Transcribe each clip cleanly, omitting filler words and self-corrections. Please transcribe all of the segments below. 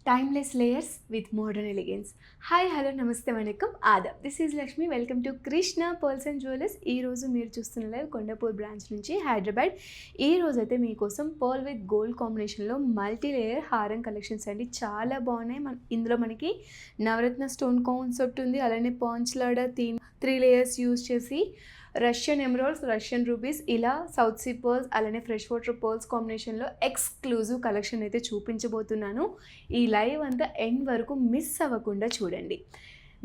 Timeless layers with modern elegance. Hi hello నమస్తే వణకం ఆదాబ్. This is Lakshmi. Welcome to Krishna pearls and jewellers. ఈరోజు మీరు చూస్తున్న లైవ్ కొండపూర్ బ్రాంచ్ నుంచి హైదరాబాద్. ఈ రోజు అయితే మీకోసం పర్ల్ విత్ గోల్డ్ కాంబినేషన్లో మల్టీ లేయర్ హారం కలెక్షన్స్ అండి. చాలా బాగున్నాయి. ఇందులో మనకి నవరత్న స్టోన్ కాన్సెప్ట్ ఉంది. అలానే పాంచ్ లాడా 3 లేయర్స్ యూజ్ చేసి రష్యన్ ఎమరాల్డ్స్, రష్యన్ రూబీస్, ఇలా సౌత్ సీ పర్ల్స్, అలానే ఫ్రెష్ వాటర్ పర్ల్స్ కాంబినేషన్లో ఎక్స్క్లూజివ్ కలెక్షన్ అయితే చూపించబోతున్నాను. ఈ లైవ్ అంతా ఎండ్ వరకు మిస్ అవ్వకుండా చూడండి.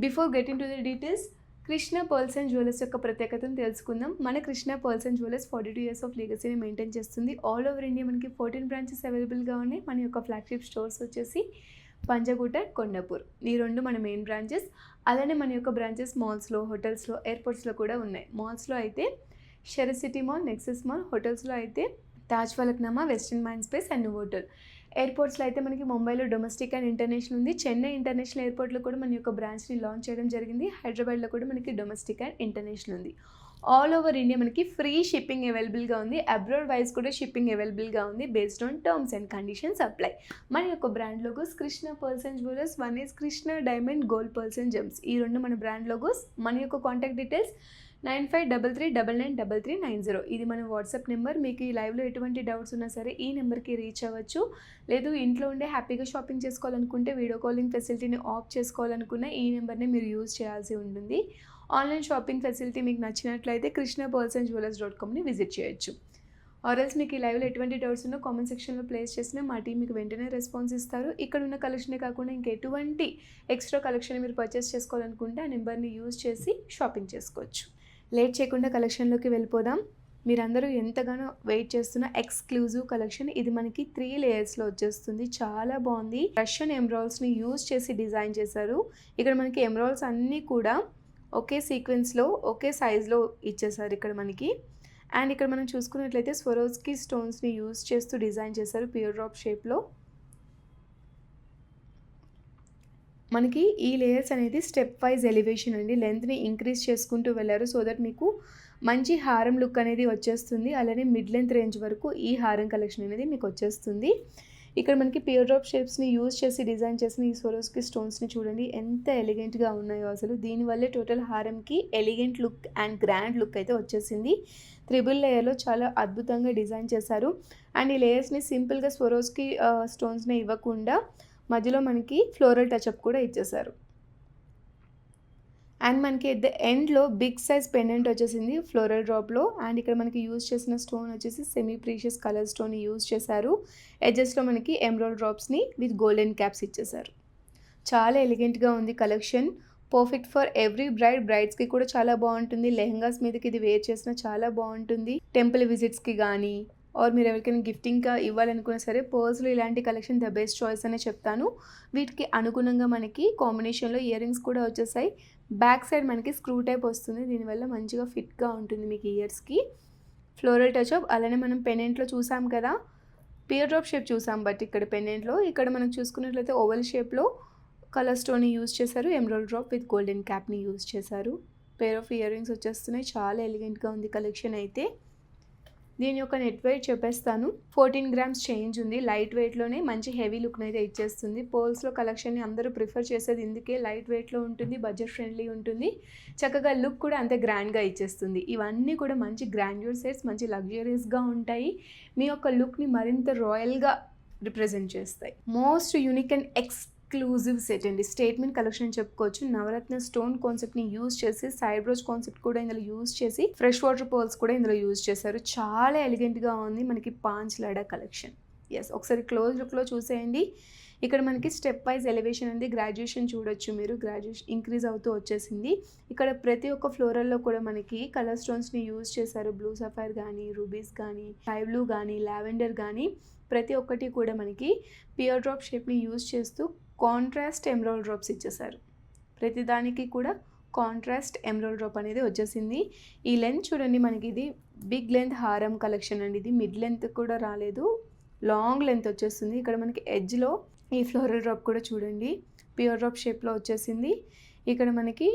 Before getting to the details, Krishna pearls and jewellers యొక్క ప్రత్యేకతను తెలుసుకుందాం. మన Krishna pearls and jewellers 42 years of లెగసీని మెయింటైన్ చేస్తుంది. ఆల్ ఓవర్ ఇండియా మనకి 14 బ్రాంచెస్ అవైలబుల్గా ఉన్నాయి. మన యొక్క ఫ్లాగ్షిప్ స్టోర్స్ వచ్చేసి పంజగుట్ట, కొండపూర్, ఈ రెండు మన మెయిన్ బ్రాంచెస్. అలానే మన యొక్క బ్రాంచెస్ మాల్స్లో, హోటల్స్లో, ఎయిర్పోర్ట్స్లో కూడా ఉన్నాయి. మాల్స్లో అయితే షెరీ సిటీ మాల్, నెక్సెస్ మాల్, హోటల్స్లో అయితే Taj Falaknuma, western mind space and hotel. ఎయిర్పోర్ట్స్లో అయితే మనకి ముంబైలో డొమెస్టిక్ అండ్ ఇంటర్నేషనల్ ఉంది. చెన్నై ఇంటర్నేషనల్ ఎయిర్పోర్ట్లో కూడా మన యొక్క బ్రాంచ్ని లాంచ్ చేయడం జరిగింది. హైదరాబాద్లో కూడా మనకి డొమెస్టిక్ అండ్ ఇంటర్నేషనల్ ఉంది. ఆల్ ఓవర్ ఇండియా మనకి ఫ్రీ షిప్పింగ్ అవైలబుల్గా ఉంది. అబ్రాడ్ వైజ్ కూడా షిప్పింగ్ అవైలబుల్గా ఉంది. Based on terms and conditions apply. మన యొక్క brand logos Krishna pearls and jewellers. One is Krishna diamond gold pearls and gems. ఈ రెండు మన బ్రాండ్ లోగోస్. మన యొక్క కాంటాక్ట్ డీటెయిల్స్ 9533999390. ఇది మన వాట్సాప్ నెంబర్. మీకు ఈ లైవ్లో ఎటువంటి డౌట్స్ ఉన్నా సరే ఈ నెంబర్కి రీచ్ అవ్వచ్చు. లేదు ఇంట్లో ఉండే హ్యాపీగా షాపింగ్ చేసుకోవాలనుకుంటే, వీడియో కాలింగ్ ఫెసిలిటీని ఆఫ్ చేసుకోవాలనుకున్న ఈ నెంబర్ని మీరు యూజ్ చేయాల్సి ఉంటుంది. ఆన్లైన్ షాపింగ్ ఫెసిలిటీ మీకు నచ్చినట్లయితే krishnapurlsandjewellers.comని విజిట్ చేయొచ్చు. ఆర్ఎల్స్ మీకు ఈ లైవ్లో ఎటువంటి డౌట్స్ ఉన్నా కామెంట్ సెక్షన్లో ప్లేస్ చేసినా మా టీం మీకు వెంటనే రెస్పాన్స్ ఇస్తారు. ఇక్కడ ఉన్న కలెక్షనే కాకుండా ఇంకెటువంటి ఎక్స్ట్రా కలెక్షన్ మీరు పర్చేస్ చేసుకోవాలనుకుంటే ఆ నెంబర్ని యూజ్ చేసి షాపింగ్ చేసుకోవచ్చు. లేట్ చేయకుండా కలెక్షన్లోకి వెళ్ళిపోదాం. మీరందరూ ఎంతగానో వెయిట్ చేస్తున్న ఎక్స్క్లూజివ్ కలెక్షన్. ఇది మనకి 3 లేయర్స్లో వచ్చేస్తుంది. చాలా బాగుంది. రష్యన్ ఎమరాల్డ్స్ని యూజ్ చేసి డిజైన్ చేశారు. ఇక్కడ మనకి ఎమరాల్డ్స్ అన్నీ కూడా ఒకే సీక్వెన్స్లో, ఒకే సైజ్లో ఇచ్చేసారు ఇక్కడ మనకి. అండ్ ఇక్కడ మనం చూసుకున్నట్లయితే స్వరోస్కి స్టోన్స్ని యూజ్ చేస్తూ డిజైన్ చేశారు పియర్ డ్రాప్ షేప్లో. మనకి ఈ లేయర్స్ అనేది స్టెప్ వైజ్ ఎలివేషన్ అండి. లెంత్ని ఇంక్రీజ్ చేసుకుంటూ వెళ్ళారు సో దట్ మీకు మంచి హారం లుక్ అనేది వచ్చేస్తుంది. అలానే మిడ్ లెంత్ రేంజ్ వరకు ఈ హారం కలెక్షన్ అనేది మీకు వచ్చేస్తుంది. ఇక్కడ మనకి పియర్ డ్రాప్ షేప్స్ని యూజ్ చేసి డిజైన్ చేసిన ఈ స్వరోస్కి స్టోన్స్ని చూడండి ఎంత ఎలిగెంట్గా ఉన్నాయో అసలు. దీనివల్లే టోటల్ హారంకి elegant look and grand look అయితే వచ్చేసింది. 3 లేయర్లో చాలా అద్భుతంగా డిజైన్ చేశారు. అండ్ ఈ లేయర్స్ని సింపుల్గా స్వరోస్కి స్టోన్స్ని ఇవ్వకుండా మధ్యలో మనకి ఫ్లోరల్ టచ్అప్ కూడా ఇచ్చేసారు. అండ్ మనకి ఎట్ ద ఎండ్లో బిగ్ సైజ్ పెండెంట్ వచ్చేసింది ఫ్లోరల్ డ్రాప్లో. అండ్ ఇక్కడ మనకి యూజ్ చేసిన స్టోన్ వచ్చేసి semi precious colour stone use చేశారు. ఎడ్జెస్లో మనకి ఎమరాల్డ్ డ్రాప్స్ని విత్ గోల్డెన్ క్యాప్స్ ఇచ్చేసారు. చాలా ఎలిగెంట్గా ఉంది కలెక్షన్. పర్ఫెక్ట్ ఫర్ ఎవ్రీ బ్రైడ్స్కి కూడా చాలా బాగుంటుంది. లెహంగాస్ మీదకి ఇది వేర్ చేసినా చాలా బాగుంటుంది. టెంపుల్ విజిట్స్కి కానీ ఆర్ మీరు ఎవరికైనా గిఫ్టింగ్గా ఇవ్వాలనుకున్నా సరే పర్ల్స్లో ఇలాంటి కలెక్షన్ ద బెస్ట్ చాయిస్ అనే చెప్తాను. వీటికి అనుగుణంగా మనకి కాంబినేషన్లో ఇయర్ రింగ్స్ కూడా వచ్చేసాయి. బ్యాక్ సైడ్ మనకి స్క్రూ టైప్ వస్తుంది. దీనివల్ల మంచిగా ఫిట్గా ఉంటుంది మీకు ఇయర్స్కి. Floral touch up. అలానే మనం పెండెంట్లో చూసాం కదా, పియర్ డ్రాప్ షేప్ చూసాం. బట్ ఇక్కడ పెండెంట్లో ఇక్కడ మనం చూసుకున్నట్లయితే ఓవల్ షేప్లో కలర్ స్టోన్ని యూజ్ చేశారు. ఎమరాల్డ్ డ్రాప్ విత్ గోల్డెన్ క్యాప్ని యూజ్ చేశారు. పేర్ ఆఫ్ ఇయర్ రింగ్స్ వచ్చేస్తున్నాయి. చాలా ఎలిగెంట్గా ఉంది కలెక్షన్ అయితే. దీని యొక్క నెట్ వెయిట్ చెప్పేస్తాను. 14 grams చేంజ్ ఉంది. లైట్ వెయిట్లోనే మంచి హెవీ లుక్ని అయితే ఇచ్చేస్తుంది. పర్ల్స్లో కలెక్షన్ని అందరూ ప్రిఫర్ చేసేది ఇందుకే. లైట్ వెయిట్లో ఉంటుంది, బడ్జెట్ ఫ్రెండ్లీ ఉంటుంది, చక్కగా లుక్ కూడా అంతే గ్రాండ్గా ఇచ్చేస్తుంది. ఇవన్నీ కూడా మంచి గ్రాండ్యూర్ సెట్స్, మంచి లగ్జరియస్గా ఉంటాయి. మీ యొక్క లుక్ని మరింత రాయల్గా రిప్రజెంట్ చేస్తాయి. Most unique and exclusive set అండి. స్టేట్మెంట్ కలెక్షన్ చెప్పుకోవచ్చు. నవరత్న స్టోన్ కాన్సెప్ట్ని యూజ్ చేసి, సైడ్ బ్రోచ్ కాన్సెప్ట్ కూడా ఇందులో యూజ్ చేసి, ఫ్రెష్ వాటర్ పర్ల్స్ కూడా ఇందులో యూజ్ చేశారు. చాలా ఎలిగెంట్గా ఉంది మనకి పాంచ్ లాడా కలెక్షన్. ఎస్, ఒకసారి క్లోజ్ లుక్లో చూసేయండి. ఇక్కడ మనకి స్టెప్ వైజ్ ఎలివేషన్ ఉంది. గ్రాడ్యుయేషన్ చూడొచ్చు మీరు. గ్రాడ్యుయేషన్ ఇంక్రీజ్ అవుతూ వచ్చేసింది. ఇక్కడ ప్రతి ఒక్క ఫ్లోరల్లో కూడా మనకి కలర్ స్టోన్స్ని యూజ్ చేశారు. బ్లూ సఫైర్ కానీ, రూబీస్ కానీ, స్కై బ్లూ కానీ, లావెండర్ కానీ, ప్రతి ఒక్కటి కూడా మనకి పియర్ డ్రాప్ షేప్ని యూజ్ చేస్తూ కాంట్రాస్ట్ ఎమరాల్డ్ డ్రాప్స్ ఇచ్చేసారు. ప్రతిదానికి కూడా కాంట్రాస్ట్ ఎమరాల్డ్ డ్రాప్ అనేది వచ్చేసింది. ఈ లెంత్ చూడండి, మనకి ఇది బిగ్ లెంత్ హారం కలెక్షన్ అండి. ఇది మిడ్ లెంత్ కూడా రాలేదు, లాంగ్ లెంత్ వచ్చేస్తుంది. ఇక్కడ మనకి ఎడ్జ్లో ఈ ఫ్లోరల్ డ్రాప్ కూడా చూడండి పియర్ డ్రాప్ షేప్లో వచ్చేసింది. ఇక్కడ మనకి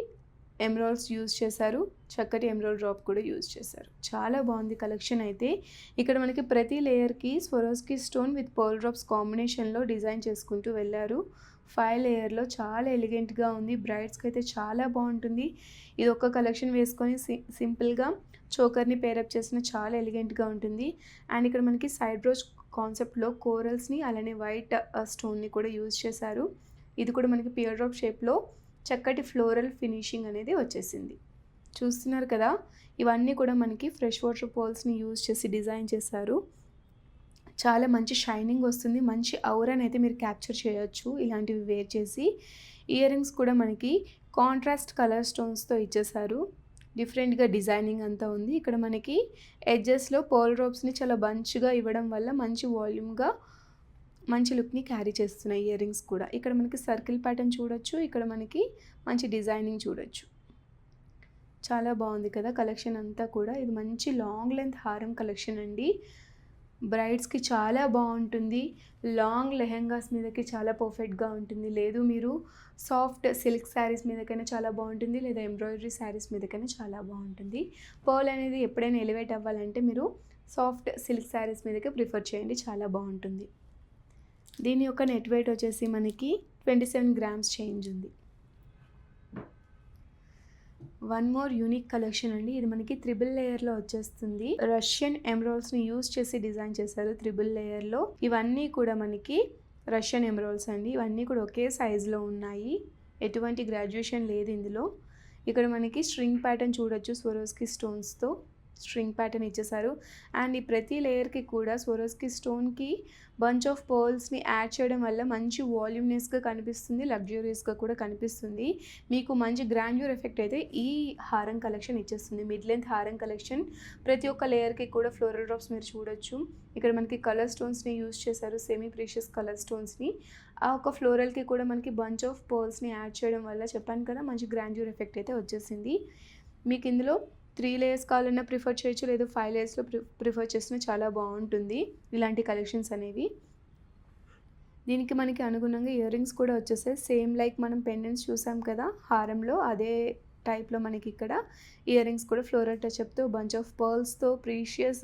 ఎమరాల్డ్స్ యూజ్ చేశారు, చక్కటి ఎమరాల్డ్ డ్రాప్ కూడా యూజ్ చేశారు. చాలా బాగుంది కలెక్షన్ అయితే. ఇక్కడ మనకి ప్రతి లేయర్కి Swarovski stone with pearl drops కాంబినేషన్లో డిజైన్ చేసుకుంటూ వెళ్ళారు. 5 లేయర్లో చాలా ఎలిగెంట్గా ఉంది. బ్రైడ్స్కి అయితే చాలా బాగుంటుంది. ఇది ఒక్క కలెక్షన్ వేసుకొని సింపుల్గా చోకర్ని పేరప్ చేసిన చాలా ఎలిగెంట్గా ఉంటుంది. అండ్ ఇక్కడ మనకి సైడ్ బ్రోచ్ కాన్సెప్ట్లో కోరల్స్ని అలానే వైట్ స్టోన్ని కూడా యూజ్ చేశారు. ఇది కూడా మనకి పియర్ డ్రాప్ షేప్లో చక్కటి ఫ్లోరల్ ఫినిషింగ్ అనేది వచ్చేసింది. చూస్తున్నారు కదా, ఇవన్నీ కూడా మనకి ఫ్రెష్ వాటర్ పర్ల్స్ని యూజ్ చేసి డిజైన్ చేశారు. చాలా మంచి షైనింగ్ వస్తుంది, మంచి ఔరాని అయితే మీరు క్యాప్చర్ చేయొచ్చు ఇలాంటివి వేర్ చేసి. ఇయర్ రింగ్స్ కూడా మనకి కాంట్రాస్ట్ కలర్ స్టోన్స్తో ఇచ్చేసారు. డిఫరెంట్గా డిజైనింగ్ అంతా ఉంది. ఇక్కడ మనకి ఎడ్జెస్లో పర్ల్ డ్రాప్స్ని చాలా బంచ్గా ఇవ్వడం వల్ల మంచి వాల్యూమ్గా మంచి లుక్ని క్యారీ చేస్తున్నాయి ఇయర్ రింగ్స్ కూడా. ఇక్కడ మనకి సర్కిల్ ప్యాటర్న్ చూడొచ్చు, ఇక్కడ మనకి మంచి డిజైనింగ్ చూడొచ్చు. చాలా బాగుంది కదా కలెక్షన్ అంతా కూడా. ఇది మంచి లాంగ్ లెంత్ హారం కలెక్షన్ అండి. బ్రైడ్స్కి చాలా బాగుంటుంది. లాంగ్ లెహెంగాస్ మీదకి చాలా పర్ఫెక్ట్గా ఉంటుంది. లేదు మీరు సాఫ్ట్ సిల్క్ శారీస్ మీదకైనా చాలా బాగుంటుంది, లేదా ఎంబ్రాయిడరీ శారీస్ మీదకైనా చాలా బాగుంటుంది. పర్ల్ అనేది ఎప్పుడైనా ఎలివేట్ అవ్వాలంటే మీరు సాఫ్ట్ సిల్క్ శారీస్ మీదకే ప్రిఫర్ చేయండి, చాలా బాగుంటుంది. దీని యొక్క నెట్ వెయిట్ వచ్చేసి మనకి 27 గ్రామ్స్ చేంజ్ ఉంది. వన్ మోర్ యూనిక్ కలెక్షన్ అండి. ఇది మనకి 3 లేయర్లో వచ్చేస్తుంది. రష్యన్ ఎమరాల్డ్స్ని యూజ్ చేసి డిజైన్ చేశారు 3 లేయర్లో. ఇవన్నీ కూడా మనకి రష్యన్ ఎమరాల్డ్స్ అండి. ఇవన్నీ కూడా ఒకే సైజులో ఉన్నాయి, ఎటువంటి గ్రాడ్యుయేషన్ లేదు ఇందులో. ఇక్కడ మనకి స్ట్రింగ్ ప్యాటర్న్ చూడొచ్చు, స్వరోస్కి స్టోన్స్తో స్ట్రింగ్ ప్యాటర్న్ ఇచ్చేసారు. అండ్ ఈ ప్రతి లేయర్కి కూడా స్వరోస్కి స్టోన్కి బంచ్ ఆఫ్ పర్ల్స్ని యాడ్ చేయడం వల్ల మంచి వాల్యూమ్నెస్గా కనిపిస్తుంది, లగ్జూరియస్గా కూడా కనిపిస్తుంది. మీకు మంచి గ్రాండ్యూర్ ఎఫెక్ట్ అయితే ఈ హారం కలెక్షన్ ఇచ్చేస్తుంది. మిడ్ లెంత్ హారం కలెక్షన్. ప్రతి ఒక్క లేయర్కి కూడా ఫ్లోరల్ డ్రాప్స్ మీరు చూడొచ్చు. ఇక్కడ మనకి కలర్ స్టోన్స్ని యూజ్ చేశారు, సెమీ ప్రీషియస్ కలర్ స్టోన్స్ని. ఆ ఒక ఫ్లోరల్కి కూడా మనకి బంచ్ ఆఫ్ పర్ల్స్ని యాడ్ చేయడం వల్ల చెప్పాను కదా మంచి గ్రాండ్యూర్ ఎఫెక్ట్ అయితే వచ్చేసింది. మీకు ఇందులో 3 లేయర్స్ కావాలన్నా ప్రిఫర్ చేయొచ్చు, లేదా 5 లేయర్స్లో ప్రిఫర్ చేసినా చాలా బాగుంటుంది ఇలాంటి కలెక్షన్స్ అనేవి. దీనికి మనకి అనుగుణంగా ఇయర్ రింగ్స్ కూడా వచ్చేసాయి. సేమ్ లైక్ మనం పెండెంట్స్ చూసాం కదా హారంలో, అదే టైప్లో మనకి ఇక్కడ ఇయర్ రింగ్స్ కూడా ఫ్లోరల్ టచ్అప్తో బంచ్ ఆఫ్ పర్ల్స్తో ప్రీషియస్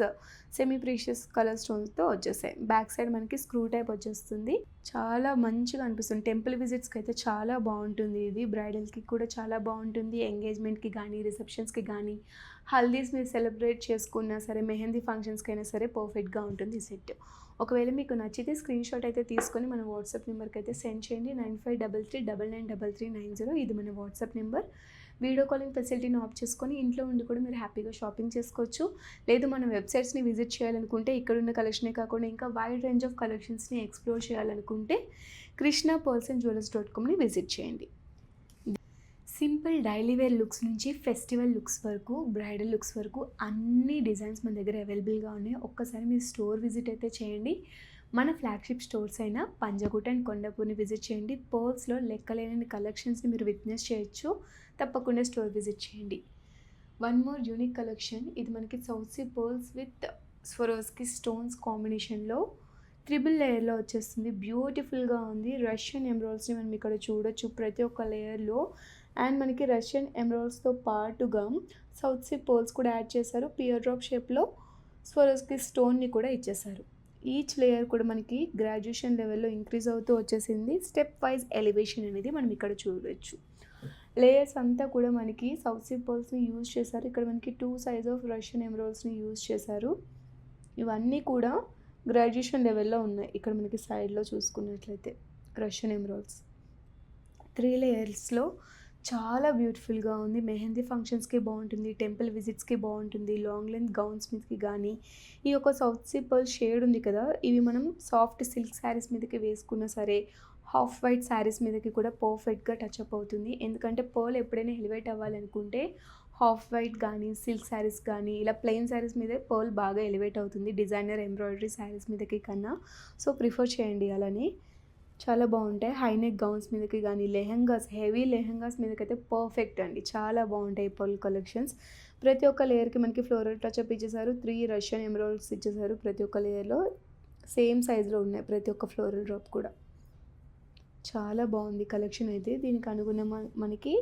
సెమీ ప్రీషియస్ కలర్ స్టోన్స్తో వచ్చేసాయి. బ్యాక్ సైడ్ మనకి స్క్రూ టైప్ వచ్చేస్తుంది. చాలా మంచిగా అనిపిస్తుంది. టెంపుల్ విజిట్స్కి అయితే చాలా బాగుంటుంది ఇది. బ్రైడల్కి కూడా చాలా బాగుంటుంది. ఎంగేజ్మెంట్కి కానీ, రిసెప్షన్స్కి కానీ, హల్దీస్ మీరు సెలబ్రేట్ చేసుకున్నా సరే, మెహందీ ఫంక్షన్స్కి అయినా సరే పర్ఫెక్ట్గా ఉంటుంది ఈ సెట్. ఒకవేళ మీకు నచ్చితే స్క్రీన్ షాట్ అయితే తీసుకొని మన వాట్సాప్ నెంబర్కి అయితే సెండ్ చేయండి. 9533999390. ఇది మన వాట్సాప్ నెంబర్. వీడియో కాలింగ్ ఫెసిలిటీని ఆఫ్ చేసుకొని ఇంట్లో ఉండి కూడా మీరు హ్యాపీగా షాపింగ్ చేసుకోవచ్చు. లేదు మన వెబ్సైట్స్ని విజిట్ చేయాలనుకుంటే, ఇక్కడున్న కలెక్షనే కాకుండా ఇంకా వైడ్ రేంజ్ ఆఫ్ కలెక్షన్స్ని ఎక్స్ప్లోర్ చేయాలనుకుంటే krishnapearlsandjewellers.comని విజిట్ చేయండి. సింపుల్ డైలీ వేర్ లుక్స్ నుంచి ఫెస్టివల్ లుక్స్ వరకు, బ్రైడల్ లుక్స్ వరకు అన్ని డిజైన్స్ మన దగ్గర అవైలబుల్గా ఉన్నాయి. ఒక్కసారి మీరు స్టోర్ విజిట్ అయితే చేయండి. మన ఫ్లాగ్షిప్ స్టోర్స్ అయిన పంజాగుట్ట అండ్ కొండాపూర్ని విజిట్ చేయండి. పర్ల్స్లో లెక్కలేని కలెక్షన్స్ని మీరు విట్నెస్ చేయొచ్చు. తప్పకుండా స్టోర్ విజిట్ చేయండి. One more unique collection. ఇది మనకి South Sea pearls with Swarovski stones కాంబినేషన్లో 3 లేయర్లో వచ్చేస్తుంది. బ్యూటిఫుల్గా ఉంది. రష్యన్ ఎమరాల్డ్స్ని మనం ఇక్కడ చూడొచ్చు ప్రతి ఒక్క లేయర్లో. అండ్ మనకి రష్యన్ ఎమరాల్డ్స్తో పాటుగా సౌత్ సీ పర్ల్స్ కూడా యాడ్ చేశారు. పియర్ డ్రాప్ షేప్లో స్వరోస్కి స్టోన్ని కూడా ఇచ్చేసారు. ఈచ్ లేయర్ కూడా మనకి గ్రాడ్యుయేషన్ లెవెల్లో ఇంక్రీజ్ అవుతూ వచ్చేసింది. స్టెప్ వైజ్ ఎలివేషన్ అనేది మనం ఇక్కడ చూడొచ్చు. లేయర్స్ అంతా కూడా మనకి సౌత్ సీ పర్ల్స్ని యూజ్ చేశారు. ఇక్కడ మనకి 2 సైజ్ ఆఫ్ రష్యన్ ఎమరాల్డ్స్ని యూజ్ చేశారు. ఇవన్నీ కూడా గ్రాడ్యుయేషన్ లెవెల్లో ఉన్నాయి. ఇక్కడ మనకి సైడ్లో చూసుకున్నట్లయితే రష్యన్ ఎమరాల్డ్స్ 3 లేయర్స్లో చాలా బ్యూటిఫుల్గా ఉంది. మెహందీ ఫంక్షన్స్కి బాగుంటుంది, టెంపుల్ విజిట్స్కి బాగుంటుంది, లాంగ్ లెంత్ గౌన్స్ మీదకి కానీ. ఈ యొక్క సౌత్ సీ పర్ల్ షేడ్ ఉంది కదా, ఇవి మనం సాఫ్ట్ సిల్క్ శారీస్ మీదకి వేసుకున్నా సరే, హాఫ్ వైట్ శారీస్ మీదకి కూడా పర్ఫెక్ట్గా టచ్అప్ అవుతుంది. ఎందుకంటే పర్ల్ ఎప్పుడైనా ఎలివేట్ అవ్వాలనుకుంటే హాఫ్ వైట్ కానీ, సిల్క్ శారీస్ కానీ, ఇలా ప్లెయిన్ శారీస్ మీదే పర్ల్ బాగా ఎలివేట్ అవుతుంది డిజైనర్ ఎంబ్రాయిడరీ శారీస్ మీదకి కన్నా. సో ప్రిఫర్ చేయండి అలానే. చాలా బాగుంటాయి. హైనెక్ గౌన్స్ మీదకి కానీ, లెహెంగాస్, హెవీ లెహెంగాస్ మీదకైతే పర్ఫెక్ట్ అండి. చాలా బాగుంటాయి పర్ల్ కలెక్షన్స్. ప్రతి ఒక్క లేయర్కి మనకి ఫ్లోరల్ టచ్అప్ ఇచ్చేసారు. 3 రష్యన్ ఎమరాల్డ్స్ ఇచ్చేసారు. ప్రతి ఒక్క లేయర్లో సేమ్ సైజులో ఉన్నాయి ప్రతి ఒక్క ఫ్లోరల్ డ్రాప్ కూడా. చాలా బాగుంది కలెక్షన్ అయితే. దీనికి మనకి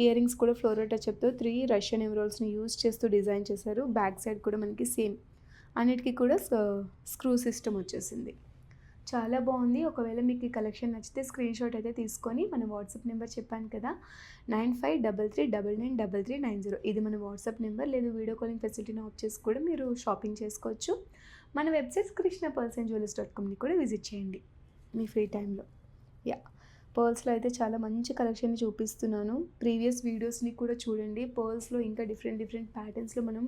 ఇయర్ రింగ్స్ కూడా ఫ్లోరల్ టచ్అప్తో 3 రష్యన్ ఎమరాల్డ్స్ని యూజ్ చేస్తూ డిజైన్ చేశారు. బ్యాక్ సైడ్ కూడా మనకి సేమ్ అన్నిటికీ కూడా స్క్రూ సిస్టమ్ వచ్చేసింది. చాలా బాగుంది. ఒకవేళ మీకు ఈ కలెక్షన్ నచ్చితే స్క్రీన్ షాట్ అయితే తీసుకొని మన వాట్సాప్ నెంబర్ చెప్పాను కదా 9533993390 ఇది మన వాట్సాప్ నెంబర్. లేదు వీడియో కాలింగ్ ఫెసిలిటీని ఆఫ్ చేసి కూడా మీరు షాపింగ్ చేసుకోవచ్చు. మన వెబ్సైట్ krishnapearlsandjewellers.comని కూడా విజిట్ చేయండి మీ ఫ్రీ టైంలో. పర్ల్స్లో అయితే చాలా మంచి కలెక్షన్ని చూపిస్తున్నాను. ప్రీవియస్ వీడియోస్ని కూడా చూడండి. పర్ల్స్లో ఇంకా డిఫరెంట్ ప్యాటర్న్స్లో మనం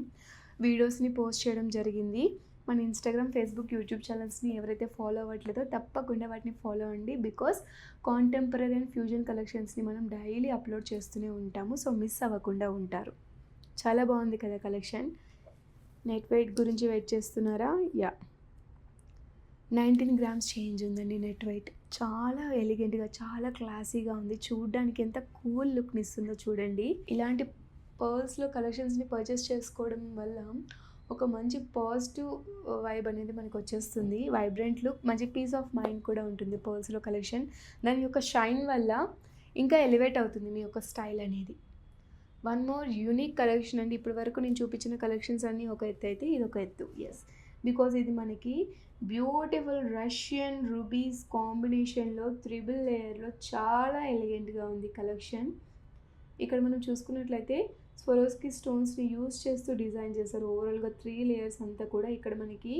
వీడియోస్ని పోస్ట్ చేయడం జరిగింది. మన ఇన్స్టాగ్రామ్, ఫేస్బుక్, యూట్యూబ్ ఛానల్స్ని ఎవరైతే ఫాలో అవ్వట్లేదో తప్పకుండా వాటిని ఫాలో అవ్వండి. బికాస్ కాంటెంపరీ అండ్ ఫ్యూజన్ కలెక్షన్స్ని మనం డైలీ అప్లోడ్ చేస్తూనే ఉంటాము. సో మిస్ అవ్వకుండా ఉంటారు. చాలా బాగుంది కదా కలెక్షన్. నెట్ వెయిట్ గురించి వెయిట్ చేస్తున్నారా? 19 గ్రామ్స్ చేంజ్ ఉందండి నెట్ వెయిట్. చాలా ఎలిగెంట్గా, చాలా క్లాసీగా ఉంది. చూడడానికి ఎంత కూల్ లుక్ని ఇస్తుందో చూడండి. ఇలాంటి పర్ల్స్లో కలెక్షన్స్ని పర్చేస్ చేసుకోవడం వల్ల ఒక మంచి పాజిటివ్ వైబ్ అనేది మనకు వచ్చేస్తుంది. వైబ్రెంట్ లుక్, మంచి పీస్ ఆఫ్ మైండ్ కూడా ఉంటుంది పర్ల్స్లో కలెక్షన్. దాని యొక్క షైన్ వల్ల ఇంకా ఎలివేట్ అవుతుంది మీ యొక్క స్టైల్ అనేది. వన్ మోర్ యూనిక్ కలెక్షన్ అండి. ఇప్పటి వరకు నేను చూపించిన కలెక్షన్స్ అన్నీ ఒక ఎత్తు అయితే ఇది ఒక ఎత్తు. బికాజ్ ఇది మనకి బ్యూటిఫుల్ రష్యన్ రూబీస్ కాంబినేషన్లో 3 లేయర్లో చాలా ఎలిగెంట్గా ఉంది కలెక్షన్. ఇక్కడ మనం చూసుకున్నట్లయితే స్వరోస్కి స్టోన్స్ని యూజ్ చేస్తూ డిజైన్ చేశారు. ఓవరాల్గా 3 లేయర్స్ అంతా కూడా ఇక్కడ మనకి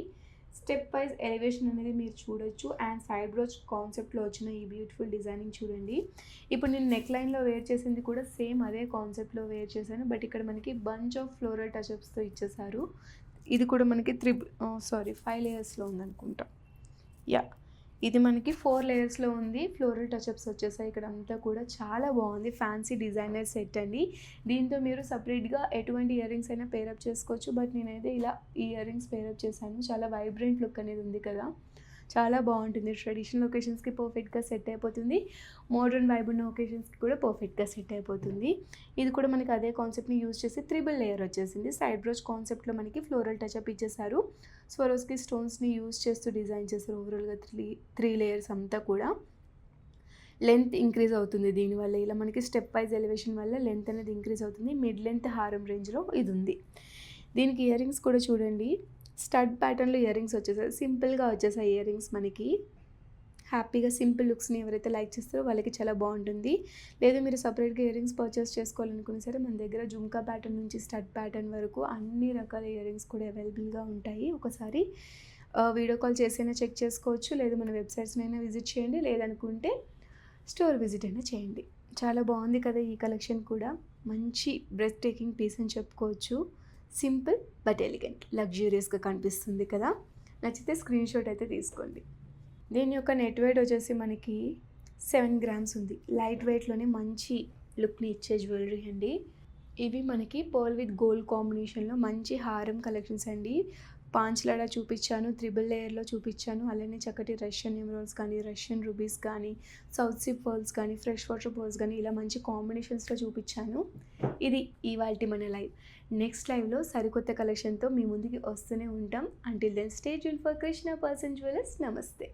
స్టెప్ వైజ్ ఎలివేషన్ అనేది మీరు చూడొచ్చు. అండ్ సైడ్ బ్రోచ్ కాన్సెప్ట్లో వచ్చిన ఈ బ్యూటిఫుల్ డిజైనింగ్ చూడండి. ఇప్పుడు నేను నెక్ లైన్లో వేర్ చేసింది కూడా సేమ్ అదే కాన్సెప్ట్లో వేర్ చేశాను. బట్ ఇక్కడ మనకి బంచ్ ఆఫ్ ఫ్లోరల్ టచ్అప్స్తో ఇచ్చేసారు. ఇది కూడా మనకి 5 లేయర్స్లో ఉందనుకుంటా. ఇది మనకి 4 లేయర్స్లో ఉంది. ఫ్లోరల్ టచ్అప్స్ వచ్చేసాయి. ఇక్కడ అంతా కూడా చాలా బాగుంది. ఫ్యాన్సీ డిజైనర్ సెట్ అండి. దీంతో మీరు సపరేట్గా ఎటువంటి ఇయర్ రింగ్స్ అయినా పేరప్ చేసుకోవచ్చు. బట్ నేనైతే ఇలా ఈ ఇయర్ రింగ్స్ పేరప్ చేశాను. చాలా వైబ్రెంట్ లుక్ అనేది ఉంది కదా, చాలా బాగుంటుంది. ట్రెడిషనల్ ఒకేషన్స్కి పర్ఫెక్ట్గా సెట్ అయిపోతుంది. మోడర్న్ వైబ్ ఉన్న ఒకేషన్స్కి కూడా పర్ఫెక్ట్గా సెట్ అయిపోతుంది. ఇది కూడా మనకి అదే కాన్సెప్ట్ని యూజ్ చేసి 3 లేయర్ వచ్చేసింది. సైడ్ బ్రోచ్ కాన్సెప్ట్లో మనకి ఫ్లోరల్ టచ్అప్ ఇచ్చేసారు. స్వరోస్కి స్టోన్స్ని యూజ్ చేస్తూ డిజైన్ చేస్తారు. ఓవరాల్గా 3 లేయర్స్ అంతా కూడా లెంత్ ఇంక్రీజ్ అవుతుంది దీనివల్ల. ఇలా మనకి స్టెప్ వైజ్ ఎలివేషన్ వల్ల లెంత్ అనేది ఇంక్రీజ్ అవుతుంది. మిడ్ లెంత్ హారం రేంజ్లో ఇది ఉంది. దీనికి ఇయర్ రింగ్స్ కూడా చూడండి. స్టడ్ ప్యాటర్న్లో ఇయర్ రింగ్స్ వచ్చేసాయి. సింపుల్గా వచ్చేసాయి ఇయర్ రింగ్స్ మనకి. హ్యాపీగా సింపుల్ లుక్స్ని ఎవరైతే లైక్ చేస్తారో వాళ్ళకి చాలా బాగుంటుంది. లేదు మీరు సపరేట్గా ఇయర్ రింగ్స్ పర్చేస్ చేసుకోవాలనుకున్నా సరే మన దగ్గర జుమ్కా ప్యాటర్న్ నుంచి స్టడ్ ప్యాటర్న్ వరకు అన్ని రకాల ఇయర్ రింగ్స్ కూడా అవైలబుల్గా ఉంటాయి. ఒకసారి వీడియో కాల్ చేసైనా చెక్ చేసుకోవచ్చు. లేదు మన వెబ్సైట్స్నైనా విజిట్ చేయండి. లేదనుకుంటే స్టోర్ విజిట్ అయినా చేయండి. చాలా బాగుంది కదా ఈ కలెక్షన్ కూడా. మంచి బ్రెత్ టేకింగ్ పీస్ అని చెప్పుకోవచ్చు. సింపుల్ బట్ ఎలిగెంట్, లగ్జూరియస్గా కనిపిస్తుంది కదా. నచ్చితే స్క్రీన్ షాట్ అయితే తీసుకోండి. దీని యొక్క నెట్ వెయిట్ వచ్చేసి మనకి 7 గ్రామ్స్ ఉంది. లైట్ వెయిట్లోనే మంచి లుక్ని ఇచ్చే జ్యువెలరీ అండి. ఇవి మనకి పర్ల్ విత్ గోల్డ్ కాంబినేషన్లో మంచి హారం కలెక్షన్స్ అండి. పాంచ్లాడా చూపించాను, 3 లేయర్లో చూపించాను. అలానే చక్కటి రష్యన్ ఎమరాల్డ్స్ కానీ, రష్యన్ రూబీస్ కానీ, సౌత్ సీ పర్ల్స్ కానీ, ఫ్రెష్ వాటర్ పర్ల్స్ కానీ ఇలా మంచి కాంబినేషన్స్లో చూపించాను. ఇది ఇవాల్టి మన లైవ్. నెక్స్ట్ లైవ్లో సరికొత్త కలెక్షన్తో మీ ముందుకి వస్తూనే ఉంటాం. Until then stay tuned for Krishna pearls and jewellers. నమస్తే.